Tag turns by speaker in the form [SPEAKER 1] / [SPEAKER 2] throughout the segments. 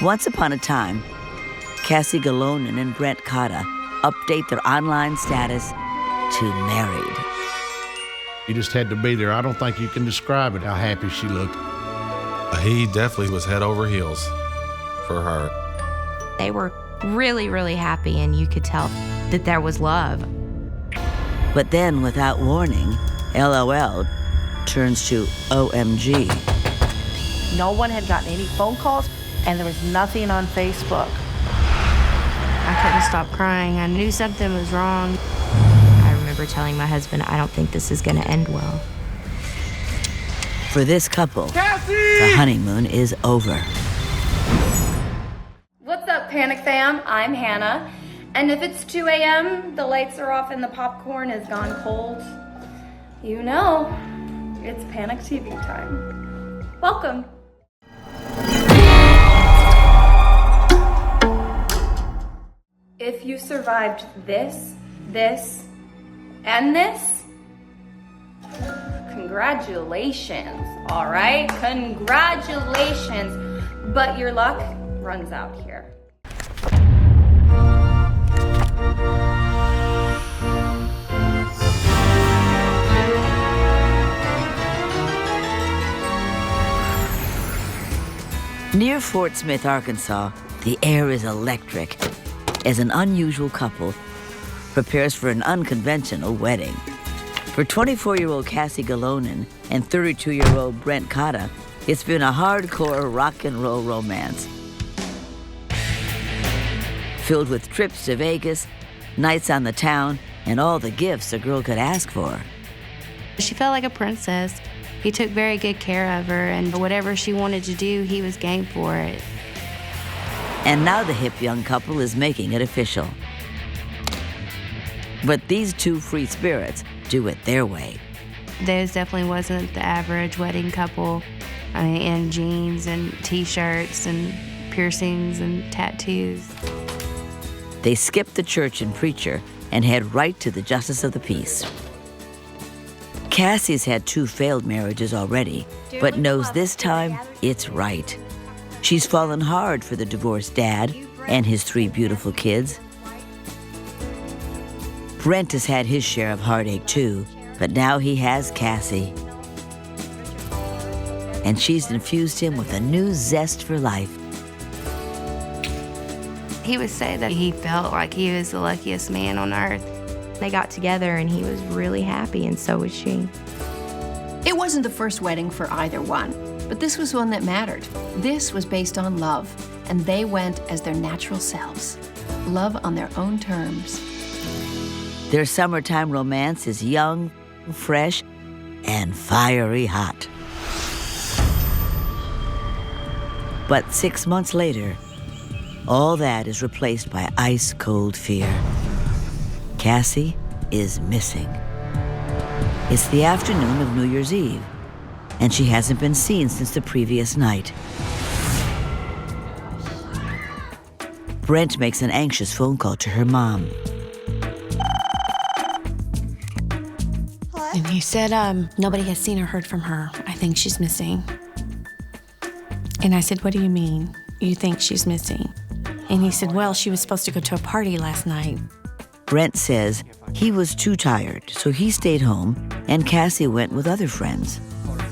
[SPEAKER 1] Once upon a time, 𝐀𝐟𝐭𝐫 and 𝙀𝙤𝙙𝙀 update their online status to married.
[SPEAKER 2] You just had to be there. I don't think you can describe it, how happy she looked.
[SPEAKER 3] He definitely was head over heels for her.
[SPEAKER 4] They were really, really happy, and you could tell that there was love.
[SPEAKER 1] But then, without warning, LOL turns to OMG.
[SPEAKER 5] No one had gotten any phone calls, and there was nothing on Facebook.
[SPEAKER 4] I couldn't stop crying. I knew something was wrong. I remember telling my husband, I don't think this is going to end well.
[SPEAKER 1] For this couple, the honeymoon is over.
[SPEAKER 6] What's up, Panic Fam? I'm Hannah. And if it's 2 a.m., the lights are off and the popcorn has gone cold, you know, it's Panic TV time. Welcome. If you survived this, and this, congratulations, all right? Congratulations. But your luck runs out here.
[SPEAKER 1] Near Fort Smith, Arkansas, the air is electric as an unusual couple prepares for an unconventional wedding. For 24-year-old 𝐀𝐟𝐭𝐫 and 32-year-old 𝙀𝙤𝙀𝙀, it's been a hardcore rock and roll romance. Filled with trips to Vegas, nights on the town, and all the gifts a girl could ask for.
[SPEAKER 4] She felt like a princess. He took very good care of her, and whatever she wanted to do, he was game for it.
[SPEAKER 1] And now the hip young couple is making it official. But these two free spirits do it their way.
[SPEAKER 4] Those definitely wasn't the average wedding couple. I mean, in jeans and T-shirts and piercings and tattoos.
[SPEAKER 1] They skip the church and preacher and head right to the justice of the peace. Cassie's had 2 failed marriages already, but knows this time it's right. She's fallen hard for the divorced dad and his 3 beautiful kids. Brent has had his share of heartache too, but now he has Cassie. And she's infused him with a new zest for life.
[SPEAKER 4] He would say that he felt like he was the luckiest man on earth. They got together and he was really happy, and so was she.
[SPEAKER 7] It wasn't the first wedding for either one, but this was one that mattered. This was based on love, and they went as their natural selves. Love on their own terms.
[SPEAKER 1] Their summertime romance is young, fresh, and fiery hot. But 6 months later, all that is replaced by ice-cold fear. Cassie is missing. It's the afternoon of New Year's Eve, and she hasn't been seen since the previous night. Brent makes an anxious phone call to her mom.
[SPEAKER 8] And he said, nobody has seen or heard from her. I think she's missing. And I said, what do you mean? You think she's missing? And he said, well, she was supposed to go to a party last night.
[SPEAKER 1] Brent says he was too tired, so he stayed home, and Cassie went with other friends.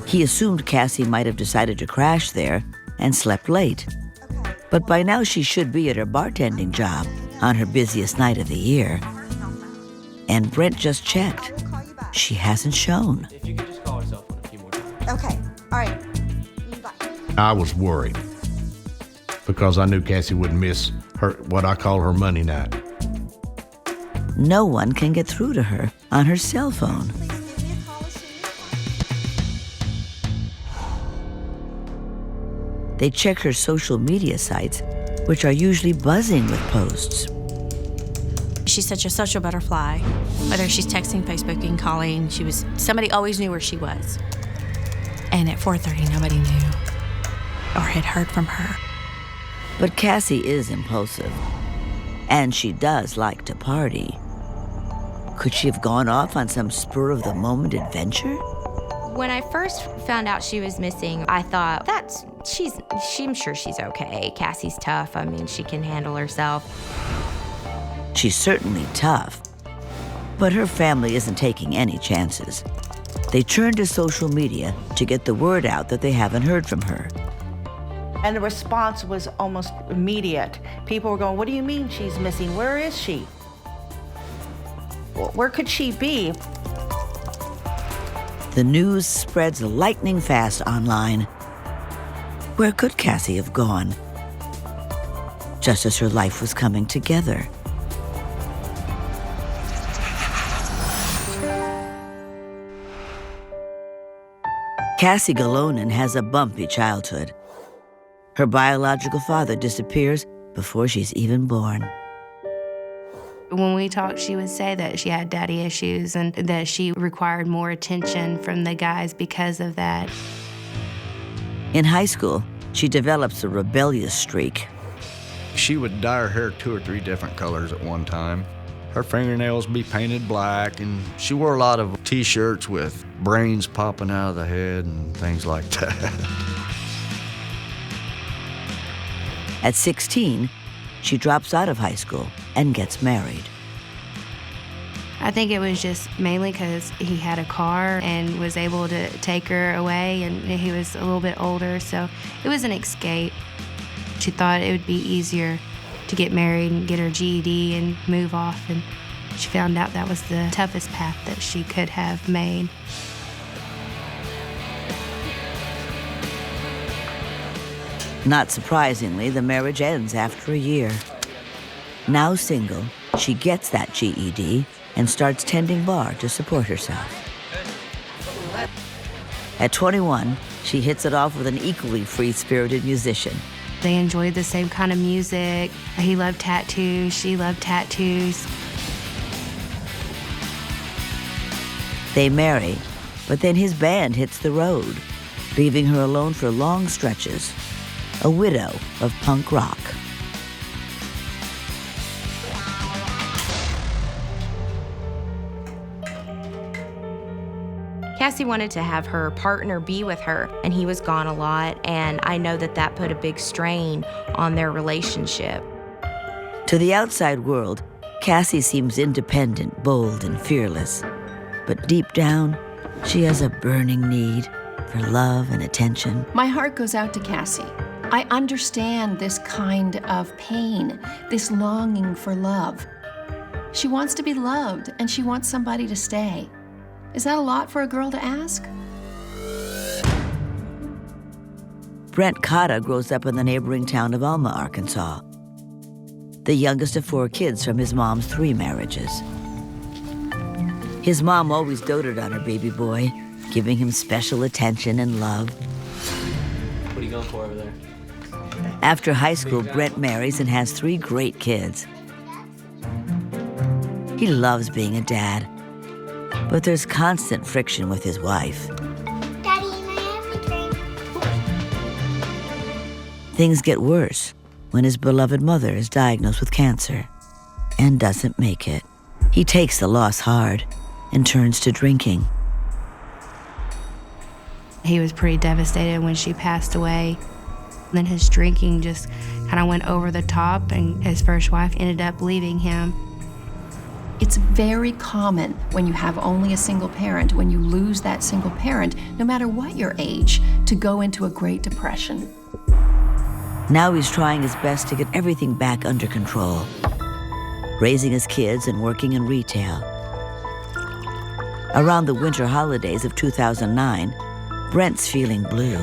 [SPEAKER 1] He assumed Cassie might have decided to crash there and slept late. But by now she should be at her bartending job on her busiest night of the year. And Brent just checked. She hasn't shown.
[SPEAKER 9] If you could just call her cell phone a few more times.
[SPEAKER 10] Okay, all right. Bye.
[SPEAKER 2] I was worried because I knew Cassie wouldn't miss her, what I call her money night.
[SPEAKER 1] No one can get through to her on her cell phone.
[SPEAKER 10] Please give me a call as soon as
[SPEAKER 1] They check her social media sites, which are usually buzzing with posts.
[SPEAKER 8] She's such a social butterfly. Whether she's texting, Facebooking, calling, somebody always knew where she was. And at 4:30, nobody knew or had heard from her.
[SPEAKER 1] But Cassie is impulsive, and she does like to party. Could she have gone off on some spur-of-the-moment adventure?
[SPEAKER 8] When I first found out she was missing, I thought, I'm sure she's okay. Cassie's tough. I mean, she can handle herself.
[SPEAKER 1] She's certainly tough, but her family isn't taking any chances. They turn to social media to get the word out that they haven't heard from her.
[SPEAKER 5] And the response was almost immediate. People were going, what do you mean she's missing? Where is she? Where could she be?
[SPEAKER 1] The news spreads lightning fast online. Where could Cassie have gone? Just as her life was coming together. 𝐀𝐟𝐭𝐞𝐫 has a bumpy childhood. Her biological father disappears before she's even born.
[SPEAKER 4] When we talked, she would say that she had daddy issues and that she required more attention from the guys because of that.
[SPEAKER 1] In high school, she develops a rebellious streak.
[SPEAKER 11] She would dye her hair 2 or 3 different colors at one time. Her fingernails would be painted black, and she wore a lot of T-shirts with brains popping out of the head and things like that.
[SPEAKER 1] At 16, she drops out of high school and gets married.
[SPEAKER 4] I think it was just mainly because he had a car and was able to take her away, and he was a little bit older, so it was an escape. She thought it would be easier to get married and get her GED and move off, and she found out that was the toughest path that she could have made.
[SPEAKER 1] Not surprisingly, the marriage ends after a year. Now single, she gets that GED and starts tending bar to support herself. At 21, she hits it off with an equally free-spirited musician.
[SPEAKER 4] They enjoyed the same kind of music. He loved tattoos, she loved tattoos.
[SPEAKER 1] They marry, but then his band hits the road, leaving her alone for long stretches, a widow of punk rock.
[SPEAKER 8] Cassie wanted to have her partner be with her, and he was gone a lot, and I know that that put a big strain on their relationship.
[SPEAKER 1] To the outside world, Cassie seems independent, bold, and fearless. But deep down, she has a burning need for love and attention.
[SPEAKER 7] My heart goes out to Cassie. I understand this kind of pain, this longing for love. She wants to be loved, and she wants somebody to stay. Is that a lot for a girl to ask?
[SPEAKER 1] 𝐸𝐵𝑟𝑒𝑛𝐻 grows up in the neighboring town of Alma, Arkansas, the youngest of 4 kids from his mom's 3 marriages. His mom always doted on her baby boy, giving him special attention and love.
[SPEAKER 9] What are you going for over there?
[SPEAKER 1] After high school, Brent marries and has 3 great kids. He loves being a dad, but there's constant friction with his wife.
[SPEAKER 10] Daddy, may I have a drink?
[SPEAKER 1] Things get worse when his beloved mother is diagnosed with cancer and doesn't make it. He takes the loss hard and turns to drinking.
[SPEAKER 4] He was pretty devastated when she passed away. Then his drinking just kind of went over the top, and his first wife ended up leaving him.
[SPEAKER 7] It's very common when you have only a single parent, when you lose that single parent, no matter what your age, to go into a Great Depression.
[SPEAKER 1] Now he's trying his best to get everything back under control, raising his kids and working in retail. Around the winter holidays of 2009, Brent's feeling blue.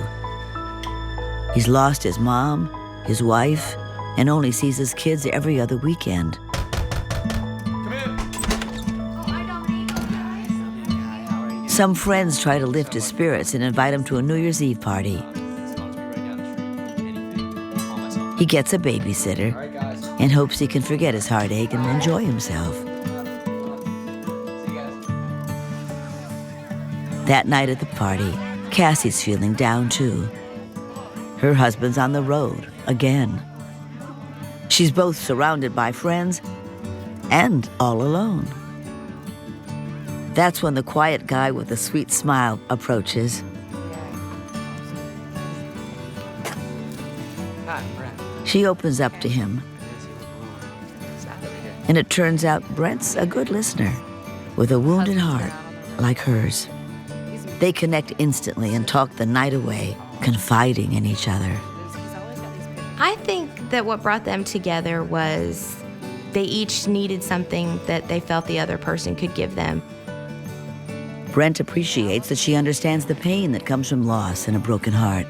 [SPEAKER 1] He's lost his mom, his wife, and only sees his kids every other weekend. Some friends try to lift his spirits and invite him to a New Year's Eve party. He gets a babysitter and hopes he can forget his heartache and enjoy himself. That night at the party, Cassie's feeling down too. Her husband's on the road again. She's both surrounded by friends and all alone. That's when the quiet guy with the sweet smile approaches.
[SPEAKER 9] Hi, Brent.
[SPEAKER 1] She opens up to him, and it turns out Brent's a good listener with a wounded heart like hers. They connect instantly and talk the night away, confiding in each other.
[SPEAKER 8] I think that what brought them together was they each needed something that they felt the other person could give them.
[SPEAKER 1] Brent appreciates that she understands the pain that comes from loss and a broken heart.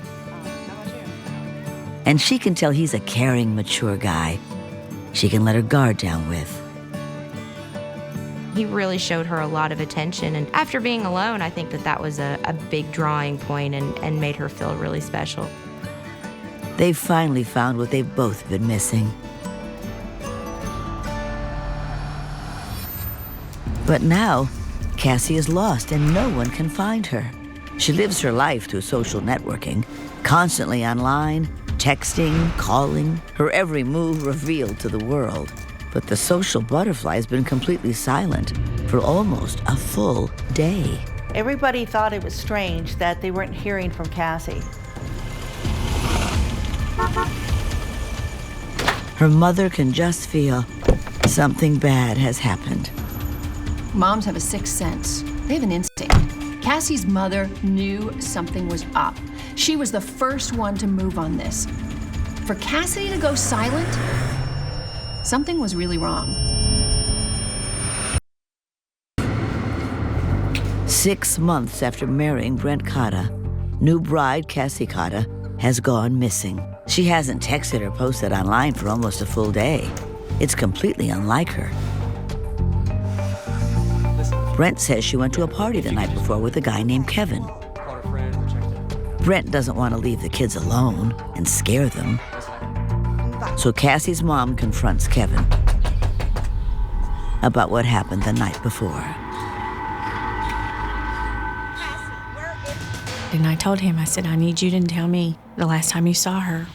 [SPEAKER 1] And she can tell he's a caring, mature guy she can let her guard down with.
[SPEAKER 8] He really showed her a lot of attention, and after being alone, I think that was a big drawing point and made her feel really special.
[SPEAKER 1] They've finally found what they've both been missing. But now, Cassie is lost and no one can find her. She lives her life through social networking, constantly online, texting, calling, her every move revealed to the world. But the social butterfly has been completely silent for almost a full day.
[SPEAKER 5] Everybody thought it was strange that they weren't hearing from Cassie.
[SPEAKER 1] Her mother can just feel something bad has happened.
[SPEAKER 7] Moms have a sixth sense. They have an instinct. Cassie's mother knew something was up. She was the first one to move on this. For Cassie to go silent, something was really wrong.
[SPEAKER 1] 6 months after marrying Brent 𝐀𝐚𝐩𝐸, new bride Cassie 𝐀𝐀𝐸 has gone missing. She hasn't texted or posted online for almost a full day. It's completely unlike her. Brent says she went to a party the night before with a guy named Kevin. Brent doesn't want to leave the kids alone and scare them. So Cassie's mom confronts Kevin about what happened the night before.
[SPEAKER 8] And I told him, I said, I need you to tell me the last time you saw her.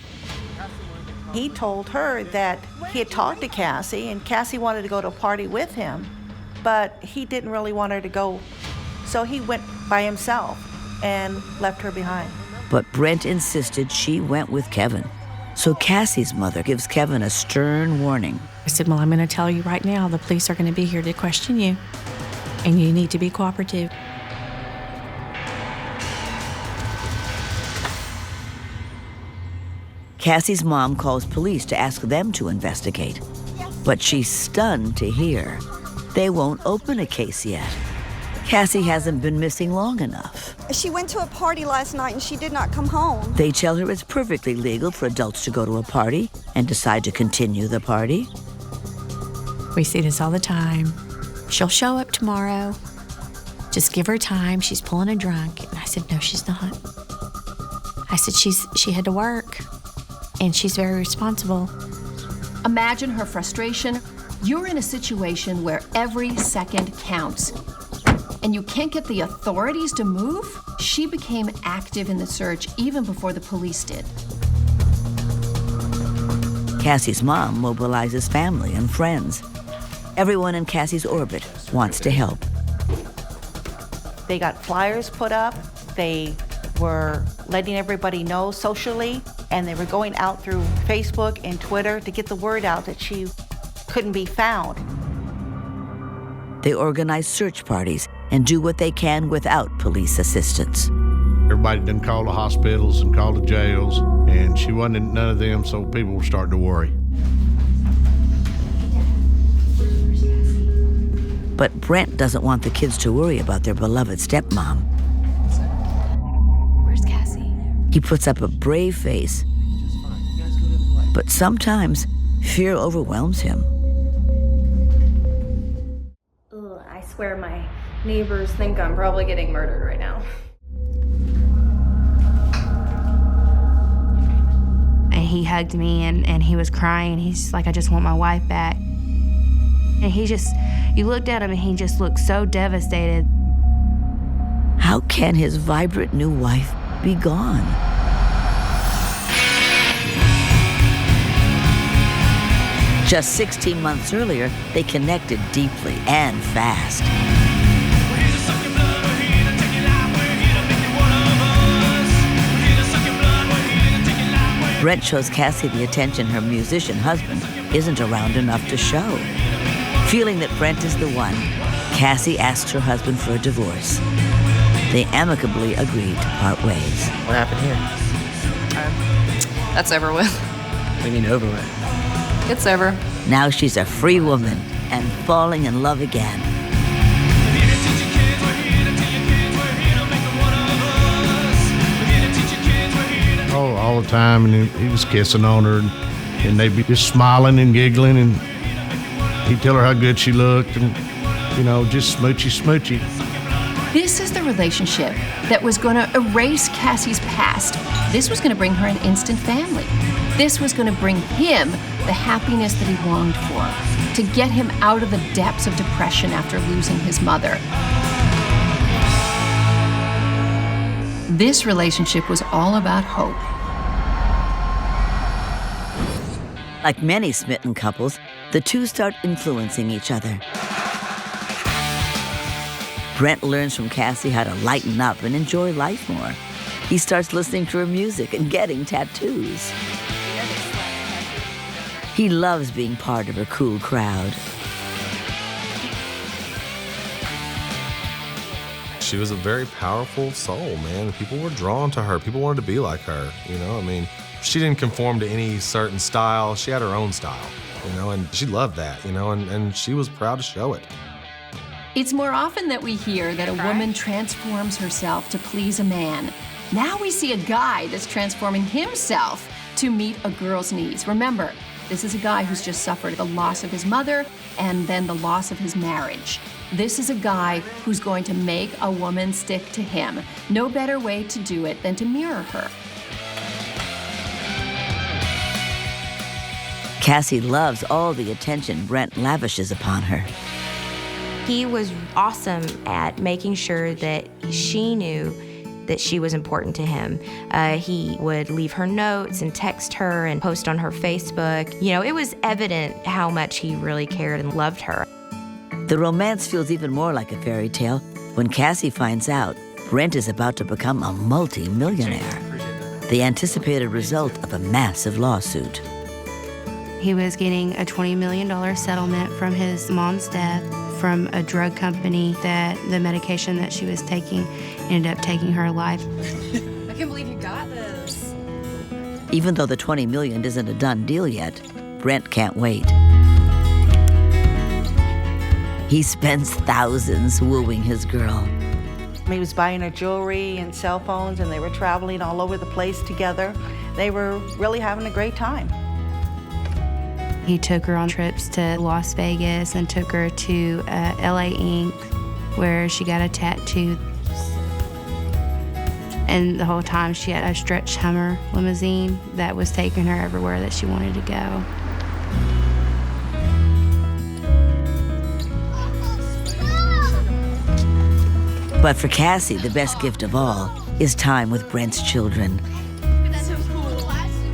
[SPEAKER 5] He told her that he had talked to Cassie and Cassie wanted to go to a party with him, but he didn't really want her to go, so he went by himself and left her behind.
[SPEAKER 1] But Brent insisted she went with Kevin. So Cassie's mother gives Kevin a stern warning.
[SPEAKER 8] I said, well, I'm going to tell you right now, the police are going to be here to question you, and you need to be cooperative.
[SPEAKER 1] Cassie's mom calls police to ask them to investigate. But she's stunned to hear they won't open a case yet. Cassie hasn't been missing long enough.
[SPEAKER 12] She went to a party last night and she did not come home.
[SPEAKER 1] They tell her it's perfectly legal for adults to go to a party and decide to continue the party.
[SPEAKER 8] We see this all the time. She'll show up tomorrow. Just give her time. She's pulling a drunk. And I said, no, she's not. I said, she had to work, and she's very responsible.
[SPEAKER 7] Imagine her frustration. You're in a situation where every second counts, and you can't get the authorities to move? She became active in the search even before the police did.
[SPEAKER 1] Cassie's mom mobilizes family and friends. Everyone in Cassie's orbit wants to help.
[SPEAKER 5] They got flyers put up. They were letting everybody know socially, and they were going out through Facebook and Twitter to get the word out that she couldn't be found.
[SPEAKER 1] They organize search parties and do what they can without police assistance.
[SPEAKER 2] Everybody done called the hospitals and called the jails, and she wasn't in none of them, so people were starting to worry.
[SPEAKER 1] But Brent doesn't want the kids to worry about their beloved stepmom.
[SPEAKER 4] Where's Cassie?
[SPEAKER 1] He puts up a brave face, but sometimes fear overwhelms him.
[SPEAKER 6] Ugh, I swear my neighbors think I'm probably getting murdered right now.
[SPEAKER 4] And he hugged me and he was crying. He's just like, I just want my wife back. And you looked at him and he just looked so devastated.
[SPEAKER 1] How can his vibrant new wife be gone? Just 16 months earlier, they connected deeply and fast. Brent shows Cassie the attention her musician husband isn't around enough to show. Feeling that Brent is the one, Cassie asks her husband for a divorce. They amicably agreed to part ways.
[SPEAKER 9] What happened here?
[SPEAKER 13] That's over with.
[SPEAKER 9] What do you mean over with?
[SPEAKER 13] It's over.
[SPEAKER 1] Now she's a free woman and falling in love again.
[SPEAKER 2] Oh, all the time, and he was kissing on her, and they'd be just smiling and giggling, and he'd tell her how good she looked, and, you know, just smoochy, smoochy.
[SPEAKER 7] This is the relationship that was going to erase Cassie's past. This was going to bring her an instant family. This was going to bring him the happiness that he longed for, to get him out of the depths of depression after losing his mother. This relationship was all about hope.
[SPEAKER 1] Like many smitten couples, the two start influencing each other. Brent learns from Cassie how to lighten up and enjoy life more. He starts listening to her music and getting tattoos. He loves being part of her cool crowd.
[SPEAKER 3] She was a very powerful soul, man. People were drawn to her. People wanted to be like her, you know? I mean, she didn't conform to any certain style. She had her own style, you know, and she loved that, you know, and she was proud to show it.
[SPEAKER 7] It's more often that we hear that a woman transforms herself to please a man. Now we see a guy that's transforming himself to meet a girl's needs. Remember, this is a guy who's just suffered the loss of his mother and then the loss of his marriage. This is a guy who's going to make a woman stick to him. No better way to do it than to mirror her.
[SPEAKER 1] Cassie loves all the attention Brent lavishes upon her.
[SPEAKER 8] He was awesome at making sure that she knew that she was important to him. He would leave her notes and text her and post on her Facebook. You know, it was evident how much he really cared and loved her.
[SPEAKER 1] The romance feels even more like a fairy tale when Cassie finds out Brent is about to become a multi-millionaire, the anticipated result of a massive lawsuit.
[SPEAKER 4] He was getting a $20 million settlement from his mom's death from a drug company that the medication that she was taking ended up taking her life.
[SPEAKER 13] I can't believe you got this.
[SPEAKER 1] Even though the $20 million isn't a done deal yet, Brent can't wait. He spends thousands wooing his girl.
[SPEAKER 5] He was buying her jewelry and cell phones, and they were traveling all over the place together. They were really having a great time.
[SPEAKER 4] He took her on trips to Las Vegas and took her to LA Ink, where she got a tattoo. And the whole time she had a stretch Hummer limousine that was taking her everywhere that she wanted to go.
[SPEAKER 1] But for Cassie, the best gift of all is time with Brent's children.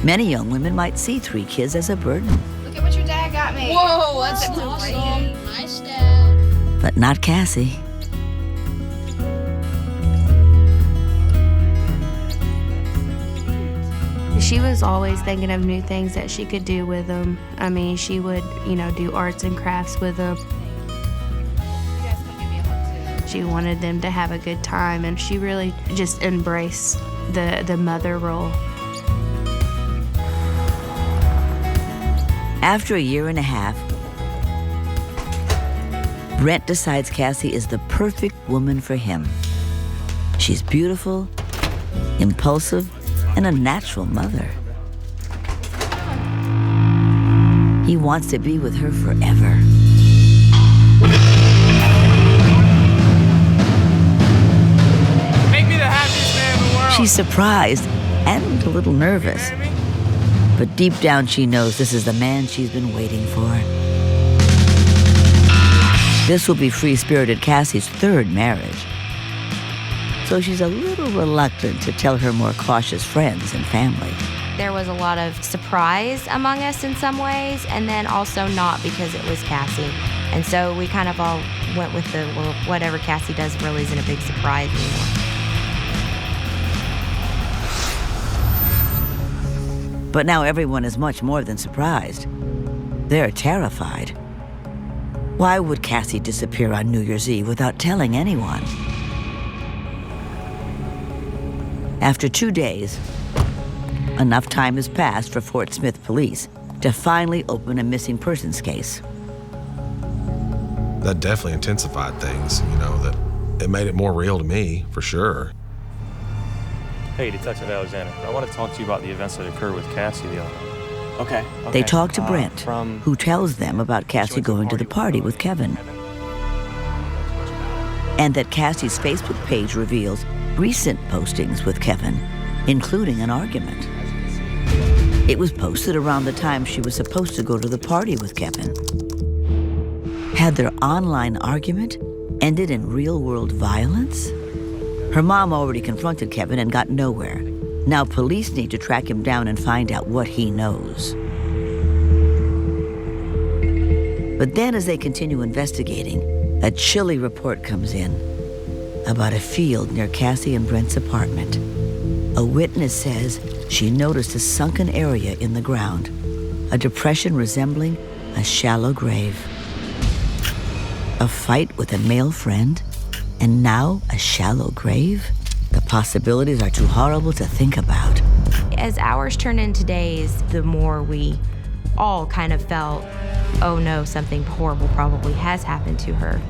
[SPEAKER 1] Many young women might see 3 kids as a burden.
[SPEAKER 13] Look at what your dad got me. Whoa, that's awesome.
[SPEAKER 10] Nice, Dad.
[SPEAKER 1] But not Cassie.
[SPEAKER 4] She was always thinking of new things that she could do with them. I mean, she would, do arts and crafts with them. She wanted them to have a good time, and she really just embraced the mother role.
[SPEAKER 1] After a year and a half, Brent decides Cassie is the perfect woman for him. She's beautiful, impulsive, and a natural mother. He wants to be with her forever.
[SPEAKER 9] Make me the happiest man in the world.
[SPEAKER 1] She's surprised and a little nervous. But deep down she knows this is the man she's been waiting for. This will be free-spirited Cassie's 3rd marriage. So she's a little reluctant to tell her more cautious friends and family.
[SPEAKER 8] There was a lot of surprise among us in some ways, and then also not, because it was Cassie. And so we kind of all went with well, whatever Cassie does really isn't a big surprise anymore.
[SPEAKER 1] But now everyone is much more than surprised. They're terrified. Why would Cassie disappear on New Year's Eve without telling anyone? After 2 days, enough time has passed for Fort Smith police to finally open a missing persons case.
[SPEAKER 3] That definitely intensified things, that it made it more real to me, for sure.
[SPEAKER 14] Hey, Detective Alexander, I want to talk to you about the events that occurred with Cassie the other night.
[SPEAKER 9] Okay.
[SPEAKER 1] They talk to Brent, who tells them about Cassie going to the party with Kevin. And that Cassie's Facebook page reveals recent postings with Kevin, including an argument. It was posted around the time she was supposed to go to the party with Kevin. Had their online argument ended in real-world violence? Her mom already confronted Kevin and got nowhere. Now police need to track him down and find out what he knows. But then as they continue investigating, a chilly report comes in about a field near Cassie and Brent's apartment. A witness says she noticed a sunken area in the ground, a depression resembling a shallow grave. A fight with a male friend, and now a shallow grave? The possibilities are too horrible to think about.
[SPEAKER 4] As hours turned into days, the more we all kind of felt, oh no, something horrible probably has happened to her.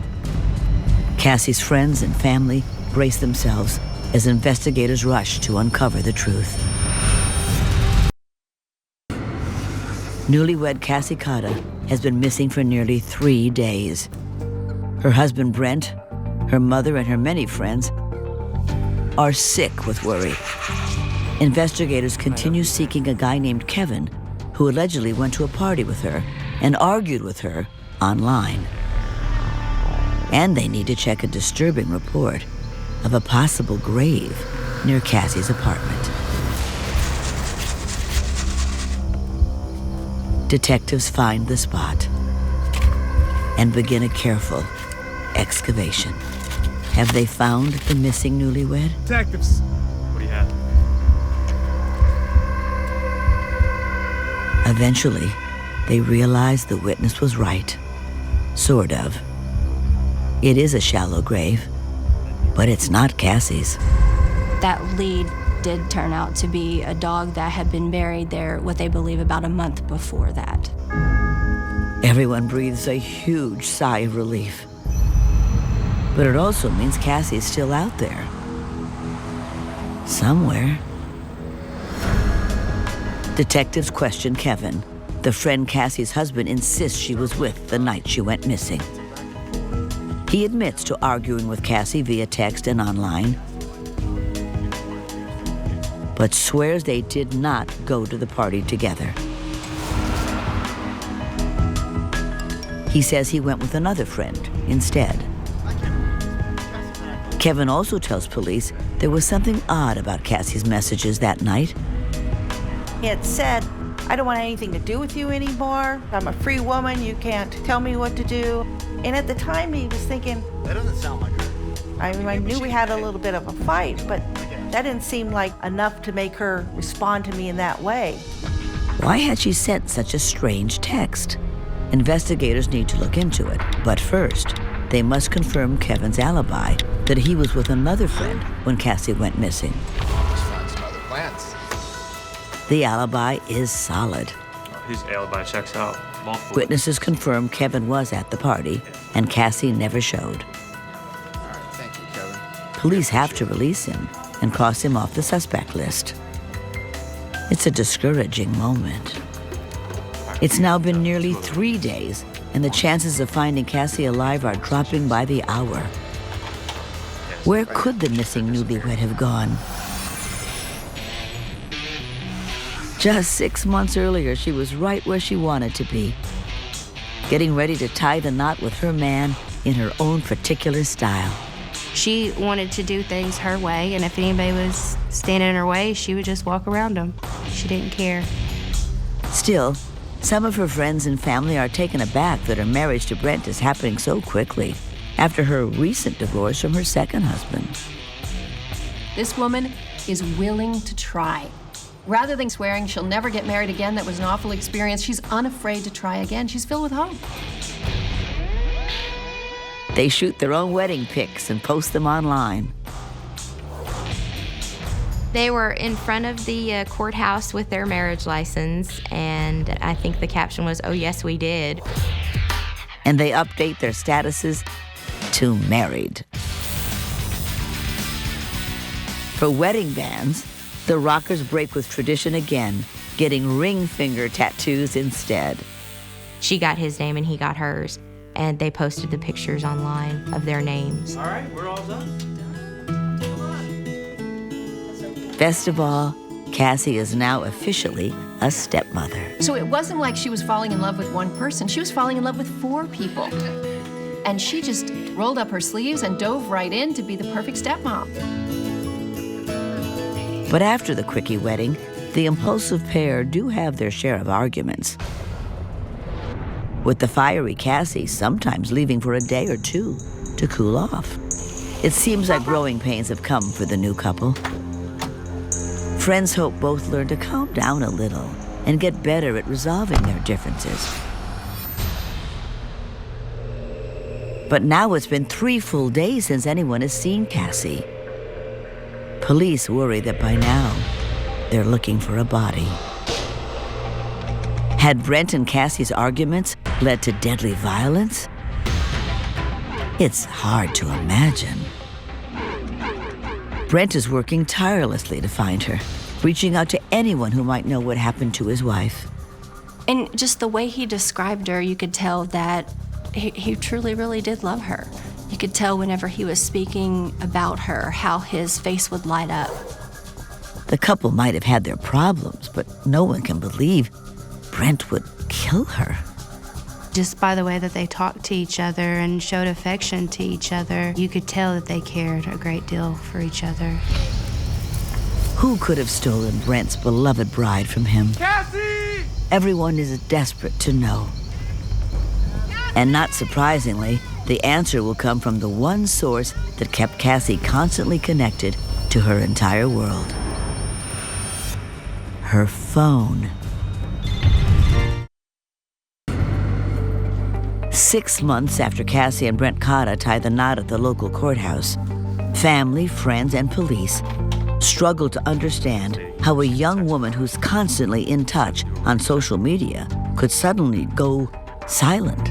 [SPEAKER 1] Cassie's friends and family brace themselves as investigators rush to uncover the truth. Newlywed Cassie 𝐀𝐚𝐩𝐸 has been missing for nearly 3 days. Her husband Brent, her mother, and her many friends are sick with worry. Investigators continue seeking a guy named Kevin, who allegedly went to a party with her and argued with her online. And they need to check a disturbing report of a possible grave near Cassie's apartment. Detectives find the spot and begin a careful excavation. Have they found the missing newlywed?
[SPEAKER 14] Detectives! What do you have?
[SPEAKER 1] Eventually, they realize the witness was right. Sort of. It is a shallow grave, but it's not Cassie's.
[SPEAKER 15] That lead did turn out to be a dog that had been buried there, what they believe, about a month before that.
[SPEAKER 1] Everyone breathes a huge sigh of relief. But it also means Cassie's still out there. Somewhere. Detectives question Kevin, the friend Cassie's husband insists she was with the night she went missing. He admits to arguing with Cassie via text and online, but swears they did not go to the party together. He says he went with another friend instead. Kevin also tells police there was something odd about Cassie's messages that night.
[SPEAKER 5] He had said, I don't want anything to do with you anymore. I'm a free woman. You can't tell me what to do. And at the time, he was thinking,
[SPEAKER 9] That doesn't sound like her.
[SPEAKER 5] I knew we had a little bit of a fight, but that didn't seem like enough to make her respond to me in that way.
[SPEAKER 1] Why had she sent such a strange text? Investigators need to look into it, but first, they must confirm Kevin's alibi, that he was with another friend when Cassie went missing.
[SPEAKER 9] Just find some other plants.
[SPEAKER 1] The alibi is solid.
[SPEAKER 14] His alibi checks out. Multiple
[SPEAKER 1] Witnesses confirm Kevin was at the party, and Cassie never showed.
[SPEAKER 9] All right, thank you, Kevin.
[SPEAKER 1] Police have to release him and cross him off the suspect list. It's a discouraging moment. It's now been nearly 3 days, and the chances of finding Cassie alive are dropping by the hour. Where could the missing newlywed have gone? Just 6 months earlier, she was right where she wanted to be, getting ready to tie the knot with her man in her own particular style.
[SPEAKER 4] She wanted to do things her way, and if anybody was standing in her way, she would just walk around them. She didn't care.
[SPEAKER 1] Still, some of her friends and family are taken aback that her marriage to Brent is happening so quickly after her recent divorce from her second husband.
[SPEAKER 7] This woman is willing to try. Rather than swearing she'll never get married again, that was an awful experience, she's unafraid to try again. She's filled with hope.
[SPEAKER 1] They shoot their own wedding pics and post them online.
[SPEAKER 4] They were in front of the courthouse with their marriage license, and I think the caption was, "Oh, yes, we did."
[SPEAKER 1] And they update their statuses to married. For wedding bands, the rockers break with tradition again, getting ring finger tattoos instead.
[SPEAKER 4] She got his name and he got hers, and they posted the pictures online of their names.
[SPEAKER 14] All right, we're all done.
[SPEAKER 1] Best of all, Cassie is now officially a stepmother.
[SPEAKER 7] So it wasn't like she was falling in love with one person. She was falling in love with 4 people. And she just rolled up her sleeves and dove right in to be the perfect stepmom.
[SPEAKER 1] But after the quickie wedding, the impulsive pair do have their share of arguments, with the fiery Cassie sometimes leaving for a day or 2 to cool off. It seems like growing pains have come for the new couple. Friends hope both learn to calm down a little and get better at resolving their differences. But now it's been 3 full days since anyone has seen Cassie. Police worry that by now, they're looking for a body. Had Brent and Cassie's arguments led to deadly violence? It's hard to imagine. Brent is working tirelessly to find her, reaching out to anyone who might know what happened to his wife.
[SPEAKER 15] And just the way he described her, you could tell that he truly, really did love her. You could tell whenever he was speaking about her, how his face would light up.
[SPEAKER 1] The couple might have had their problems, but no one can believe Brent would kill her.
[SPEAKER 4] Just by the way that they talked to each other and showed affection to each other, you could tell that they cared a great deal for each other.
[SPEAKER 1] Who could have stolen Brent's beloved bride from him?
[SPEAKER 14] Cassie!
[SPEAKER 1] Everyone is desperate to know. And not surprisingly, the answer will come from the one source that kept Cassie constantly connected to her entire world. Her phone. 6 months after Cassie and Brent Cotta tie the knot at the local courthouse, family, friends, and police struggle to understand how a young woman who's constantly in touch on social media could suddenly go silent.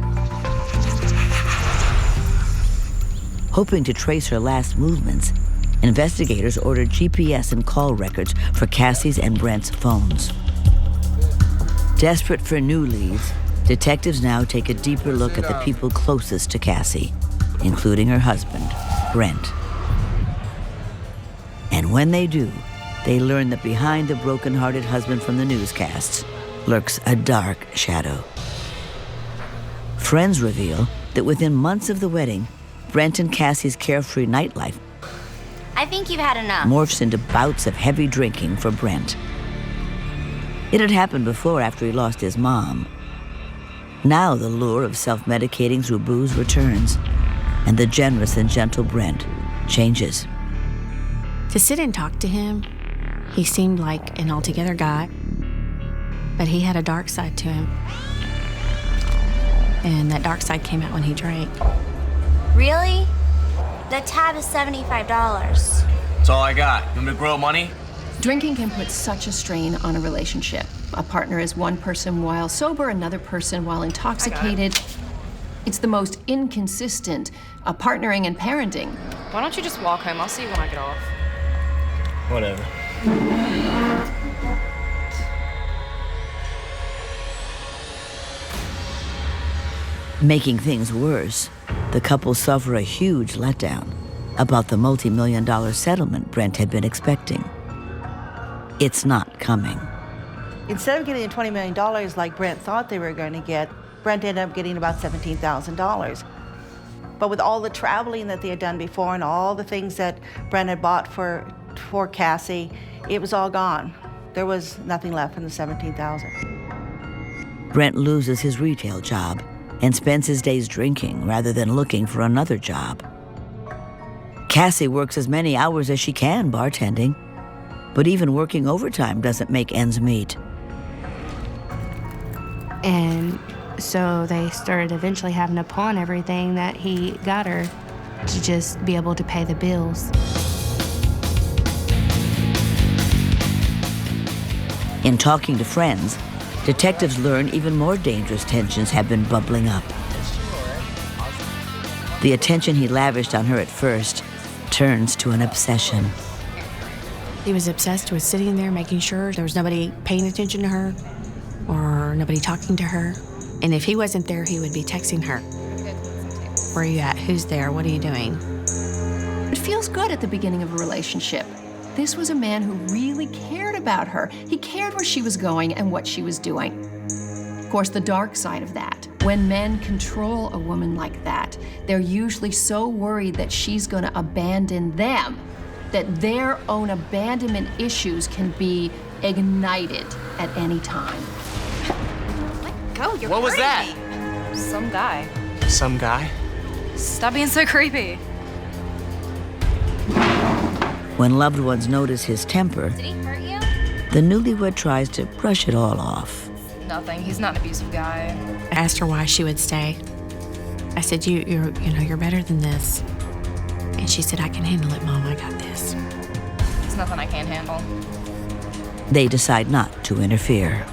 [SPEAKER 1] Hoping to trace her last movements, investigators ordered GPS and call records for Cassie's and Brent's phones. Desperate for new leads, detectives now take a deeper look at the people closest to Cassie, including her husband, Brent. And when they do, they learn that behind the broken-hearted husband from the newscasts lurks a dark shadow. Friends reveal that within months of the wedding, Brent and Cassie's carefree nightlife
[SPEAKER 16] I think you've had enough.
[SPEAKER 1] Morphs into bouts of heavy drinking for Brent. It had happened before after he lost his mom. Now the lure of self-medicating through booze returns, and the generous and gentle Brent changes.
[SPEAKER 8] To sit and talk to him, he seemed like an altogether guy, but he had a dark side to him. And that dark side came out when he drank.
[SPEAKER 16] Really? The tab is $75.
[SPEAKER 9] That's all I got. You want me to grow money?
[SPEAKER 7] Drinking can put such a strain on a relationship. A partner is one person while sober, another person while intoxicated. It's the most inconsistent partnering and parenting.
[SPEAKER 13] Why don't you just walk home? I'll see you when I get off.
[SPEAKER 14] Whatever.
[SPEAKER 1] Making things worse, the couple suffer a huge letdown about the multi-million-dollar settlement Brent had been expecting. It's not coming.
[SPEAKER 5] Instead of getting the $20 million like Brent thought they were going to get, Brent ended up getting about $17,000. But with all the traveling that they had done before and all the things that Brent had bought for Cassie, it was all gone. There was nothing left in the $17,000.
[SPEAKER 1] Brent loses his retail job and spends his days drinking rather than looking for another job. Cassie works as many hours as she can bartending, But even working overtime doesn't make ends meet.
[SPEAKER 4] And so they started eventually having to pawn everything that he got her to just be able to pay the bills.
[SPEAKER 1] In talking to friends, detectives learn even more dangerous tensions have been bubbling up. The attention he lavished on her at first turns to an obsession.
[SPEAKER 8] He was obsessed with sitting there making sure there was nobody paying attention to her or nobody talking to her. And if he wasn't there, he would be texting her. Where are you at? Who's there? What are you doing?
[SPEAKER 7] It feels good at the beginning of a relationship. This was a man who really cared about her. He cared where she was going and what she was doing. Of course, the dark side of that, when men control a woman like that, they're usually so worried that she's going to abandon them, that their own abandonment issues can be ignited at any time.
[SPEAKER 13] Let go, you're
[SPEAKER 9] What was
[SPEAKER 13] hurting
[SPEAKER 9] that?
[SPEAKER 13] me. Some guy.
[SPEAKER 9] Some guy?
[SPEAKER 13] Stop being so creepy.
[SPEAKER 1] When loved ones notice his temper,
[SPEAKER 13] Did he hurt you?
[SPEAKER 1] the newlywed tries to brush it all off.
[SPEAKER 13] Nothing. He's not an abusive guy.
[SPEAKER 8] I asked her why she would stay. I said, you're better than this. And she said, I can handle it, Mom, I got this.
[SPEAKER 13] It's nothing I can't handle.
[SPEAKER 1] They decide not to interfere.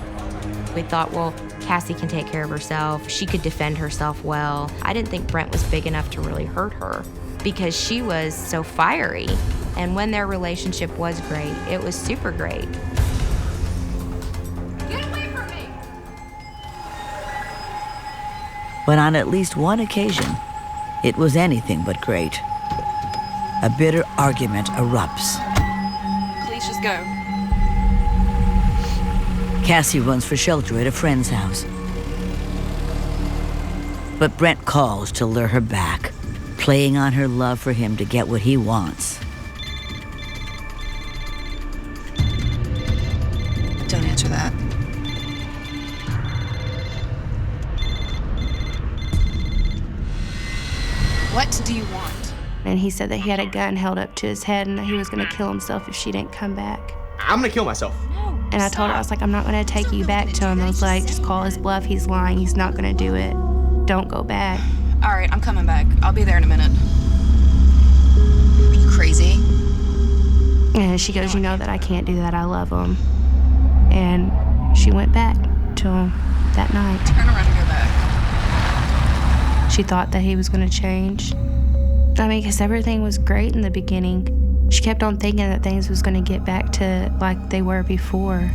[SPEAKER 17] We thought, well, Cassie can take care of herself. She could defend herself well. I didn't think Brent was big enough to really hurt her because she was so fiery. And when their relationship was great, it was super great.
[SPEAKER 13] Get away from me!
[SPEAKER 1] But on at least one occasion, it was anything but great. A bitter argument erupts.
[SPEAKER 13] Please just go.
[SPEAKER 1] Cassie runs for shelter at a friend's house. But Brent calls to lure her back, playing on her love for him to get what he wants.
[SPEAKER 13] Don't answer that. What do you want?
[SPEAKER 4] And he said that he had a gun held up to his head and that he was going to kill himself if she didn't come back.
[SPEAKER 9] I'm gonna kill myself.
[SPEAKER 4] And I told her, I was like, I'm not going to take you back to him. I was like, just call his bluff. He's lying. He's not going to do it. Don't go back.
[SPEAKER 13] All right, I'm coming back. I'll be there in a minute. Are you crazy?
[SPEAKER 4] And she goes, you know that I can't do that. I love him. And she went back to him that night.
[SPEAKER 13] Turn around and go back.
[SPEAKER 4] She thought that he was going to change. I mean, because everything was great in the beginning. She kept on thinking that things was going to get back to like they were before.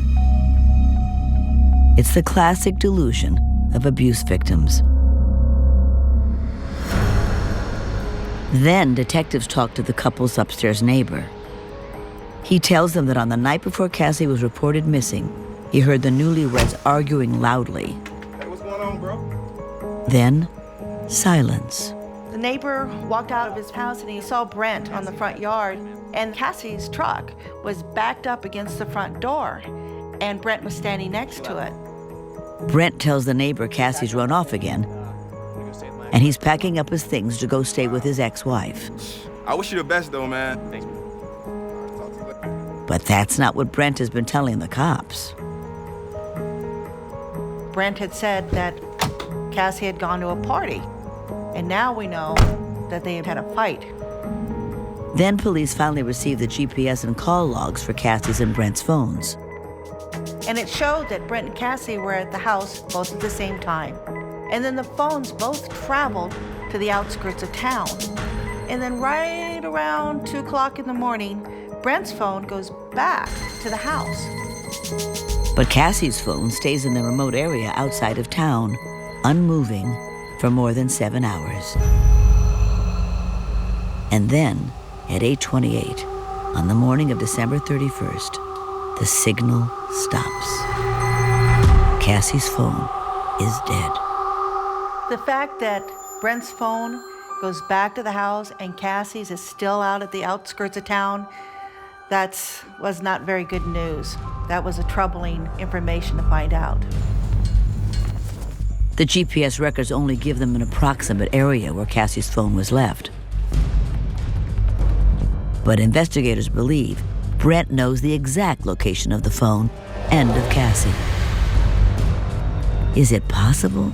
[SPEAKER 1] It's the classic delusion of abuse victims. Then detectives talk to the couple's upstairs neighbor. He tells them that on the night before Cassie was reported missing, he heard the newlyweds arguing loudly.
[SPEAKER 9] Hey, what's going on, bro?
[SPEAKER 1] Then, silence.
[SPEAKER 5] The neighbor walked out of his house and he saw Brent on the front yard, and Cassie's truck was backed up against the front door, and Brent was standing next to it.
[SPEAKER 1] Brent tells the neighbor Cassie's run off again, and he's packing up his things to go stay with his ex-wife.
[SPEAKER 9] I wish you the best, though, man. Thanks.
[SPEAKER 1] But that's not what Brent has been telling the cops.
[SPEAKER 5] Brent had said that Cassie had gone to a party, and now we know that they had a fight.
[SPEAKER 1] Then police finally received the GPS and call logs for Cassie's and Brent's phones.
[SPEAKER 5] And it showed that Brent and Cassie were at the house both at the same time. And then the phones both traveled to the outskirts of town. And then right around 2 o'clock in the morning, Brent's phone goes back to the house.
[SPEAKER 1] But Cassie's phone stays in the remote area outside of town, unmoving for more than 7 hours. And then, at 8:28, on the morning of December 31st, the signal stops. Cassie's phone is dead.
[SPEAKER 5] The fact that Brent's phone goes back to the house and Cassie's is still out at the outskirts of town, was not very good news. That was a troubling information to find out.
[SPEAKER 1] The GPS records only give them an approximate area where Cassie's phone was left. But investigators believe Brent knows the exact location of the phone and of Cassie. Is it possible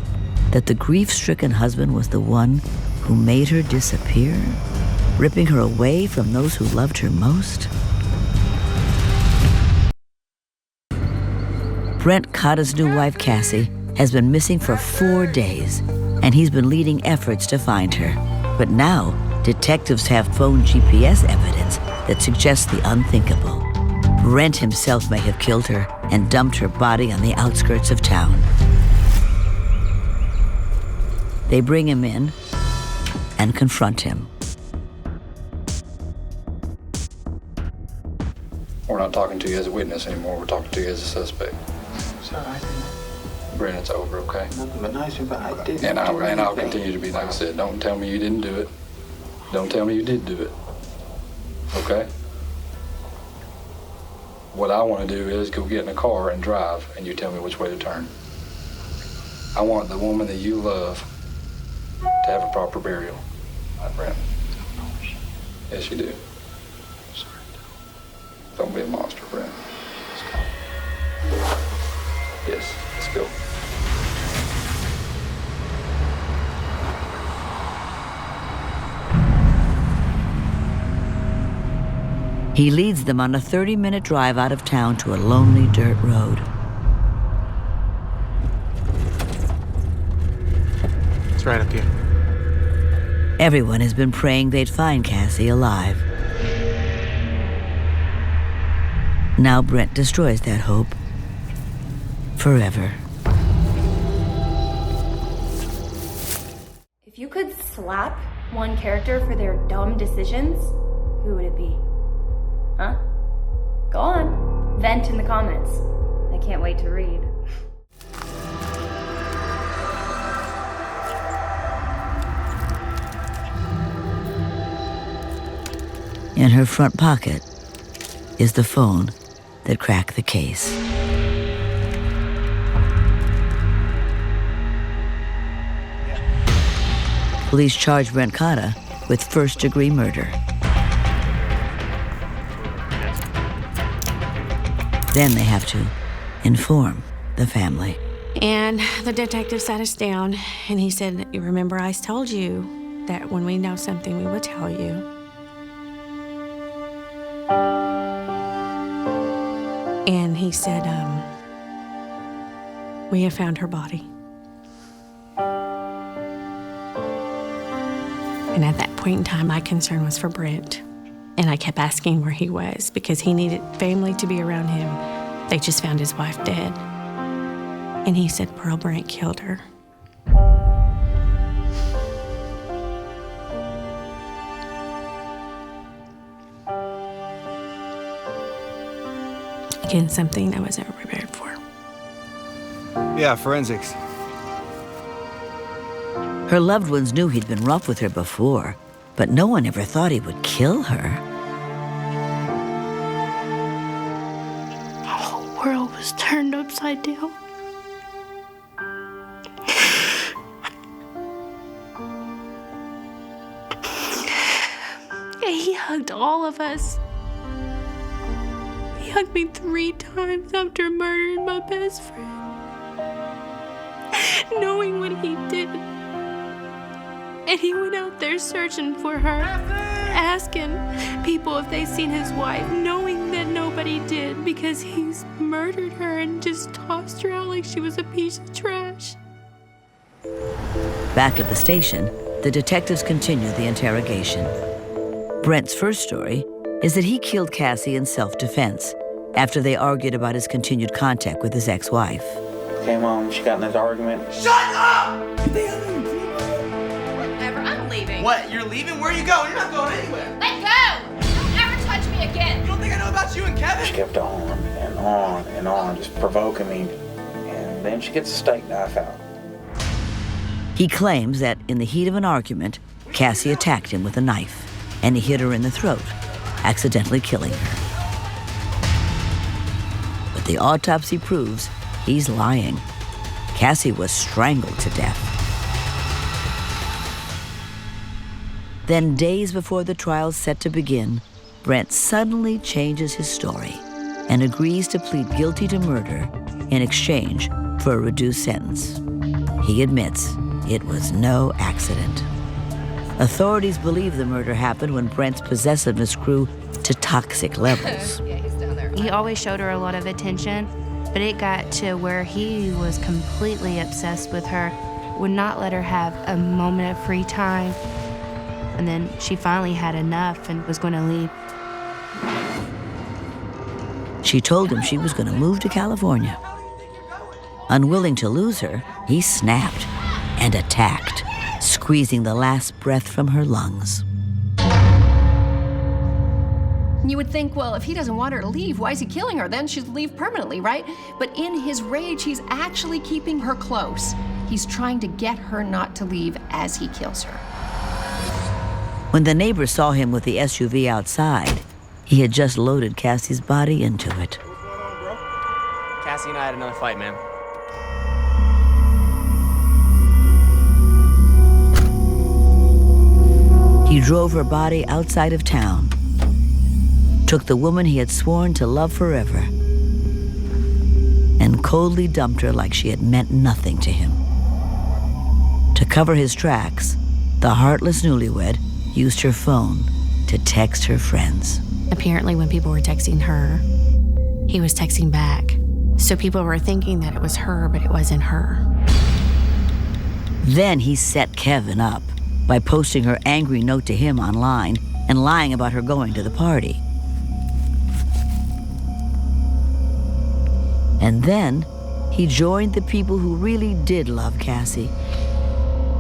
[SPEAKER 1] that the grief-stricken husband was the one who made her disappear, ripping her away from those who loved her most? Brent Cotta's new wife, Cassie, has been missing for 4 days, and he's been leading efforts to find her. But now, detectives have phone GPS evidence that suggests the unthinkable. Brent himself may have killed her and dumped her body on the outskirts of town. They bring him in and confront him.
[SPEAKER 18] We're not talking to you as a witness anymore. We're talking to you as a suspect.
[SPEAKER 19] Sorry.
[SPEAKER 18] Brent, it's over, okay?
[SPEAKER 19] Nothing but nice, but I didn't.
[SPEAKER 18] And I'll continue to be like I said. Don't tell me you didn't do it. Don't tell me you did do it. Okay? What I want to do is go get in a car and drive, and you tell me which way to turn. I want the woman that you love to have a proper burial. Right, Brent? Yes, you do. Sorry. Don't be a monster, Brent. Let's go. Yes, let's go.
[SPEAKER 1] He leads them on a 30-minute drive out of town to a lonely dirt road.
[SPEAKER 19] It's right up here.
[SPEAKER 1] Everyone has been praying they'd find Cassie alive. Now Brent destroys that hope forever.
[SPEAKER 6] If you could slap one character for their dumb decisions, who would it be? Huh? Go on. Vent in the comments. I can't wait to read.
[SPEAKER 1] In her front pocket is the phone that cracked the case. Police charge Brent Cotta with first-degree murder. Then they have to inform the family.
[SPEAKER 8] And the detective sat us down, and he said, "You remember I told you that when we know something, we would tell you." And he said, "We have found her body." And at that point in time, my concern was for Brent. And I kept asking where he was because he needed family to be around him. They just found his wife dead. And he said Pearl Brent killed her. Again, something I was never prepared for.
[SPEAKER 19] Yeah, forensics.
[SPEAKER 1] Her loved ones knew he'd been rough with her before, but no one ever thought he would kill her.
[SPEAKER 20] The whole world was turned upside down. He hugged all of us. He hugged me 3 times after murdering my best friend. Knowing what he did. And he went out there searching for her, asking people if they seen his wife, knowing that nobody did because he's murdered her and just tossed her out like she was a piece of trash.
[SPEAKER 1] Back at the station, the detectives continue the interrogation. Brent's first story is that he killed Cassie in self-defense after they argued about his continued contact with his ex-wife.
[SPEAKER 19] Came home, she got in this argument.
[SPEAKER 9] Shut up!
[SPEAKER 13] I'm leaving.
[SPEAKER 9] What? You're leaving? Where are you going? You're not going anywhere.
[SPEAKER 13] Let go! Don't ever touch me again.
[SPEAKER 9] You don't think I know about you and Kevin?
[SPEAKER 19] She kept on and on and on, just provoking me. And then she gets a steak knife out.
[SPEAKER 1] He claims that in the heat of an argument, Cassie attacked him with a knife, and he hit her in the throat, accidentally killing her. But the autopsy proves he's lying. Cassie was strangled to death. Then, days before the trial's set to begin, Brent suddenly changes his story and agrees to plead guilty to murder in exchange for a reduced sentence. He admits it was no accident. Authorities believe the murder happened when Brent's possessiveness grew to toxic levels.
[SPEAKER 4] He always showed her a lot of attention, but it got to where he was completely obsessed with her, would not let her have a moment of free time. And then she finally had enough and was going to leave.
[SPEAKER 1] She told him she was going to move to California. Unwilling to lose her, he snapped and attacked, squeezing the last breath from her lungs.
[SPEAKER 7] You would think, well, if he doesn't want her to leave, why is he killing her? Then she'd leave permanently, right? But in his rage, he's actually keeping her close. He's trying to get her not to leave as he kills her.
[SPEAKER 1] When the neighbors saw him with the SUV outside, he had just loaded Cassie's body into it.
[SPEAKER 9] Cassie and I had another fight, man.
[SPEAKER 1] He drove her body outside of town, took the woman he had sworn to love forever, and coldly dumped her like she had meant nothing to him. To cover his tracks, the heartless newlywed used her phone to text her friends.
[SPEAKER 8] Apparently, when people were texting her, he was texting back. So people were thinking that it was her, but it wasn't her.
[SPEAKER 1] Then he set Kevin up by posting her angry note to him online and lying about her going to the party. And then he joined the people who really did love Cassie,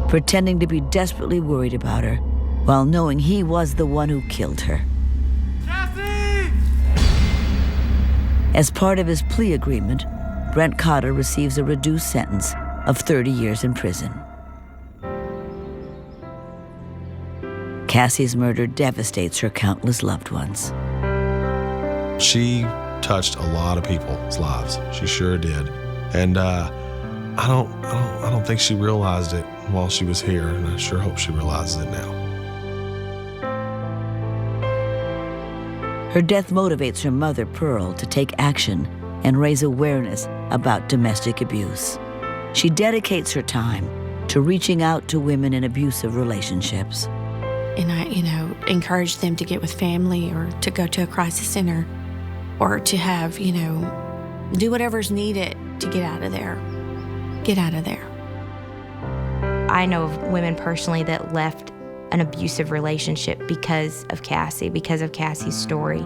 [SPEAKER 1] pretending to be desperately worried about her while knowing he was the one who killed her.
[SPEAKER 9] Cassie!
[SPEAKER 1] As part of his plea agreement, Brent Cotter receives a reduced sentence of 30 years in prison. Cassie's murder devastates her countless loved ones.
[SPEAKER 3] She touched a lot of people's lives. She sure did. And I don't think she realized it while she was here, and I sure hope she realizes it now.
[SPEAKER 1] Her death motivates her mother, Pearl, to take action and raise awareness about domestic abuse. She dedicates her time to reaching out to women in abusive relationships.
[SPEAKER 8] And I, encourage them to get with family or to go to a crisis center or to have, do whatever's needed to get out of there. Get out of there.
[SPEAKER 17] I know of women personally that left an abusive relationship because of Cassie, because of Cassie's story.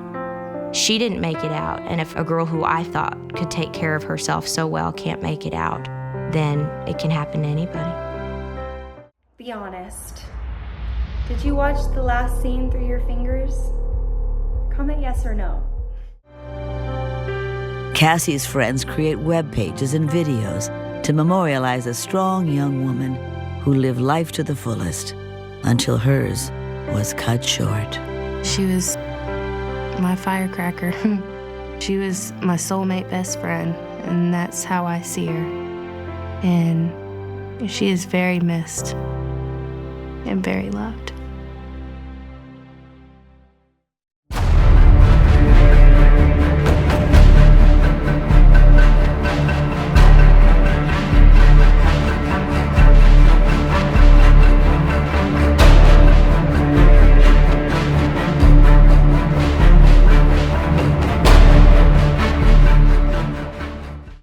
[SPEAKER 17] She didn't make it out, and if a girl who I thought could take care of herself so well can't make it out, then it can happen to anybody.
[SPEAKER 6] Be honest. Did you watch the last scene through your fingers? Comment yes or no.
[SPEAKER 1] Cassie's friends create web pages and videos to memorialize a strong young woman who lived life to the fullest until hers was cut short.
[SPEAKER 4] She was my firecracker. She was my soulmate best friend, and that's how I see her. And she is very missed and very loved.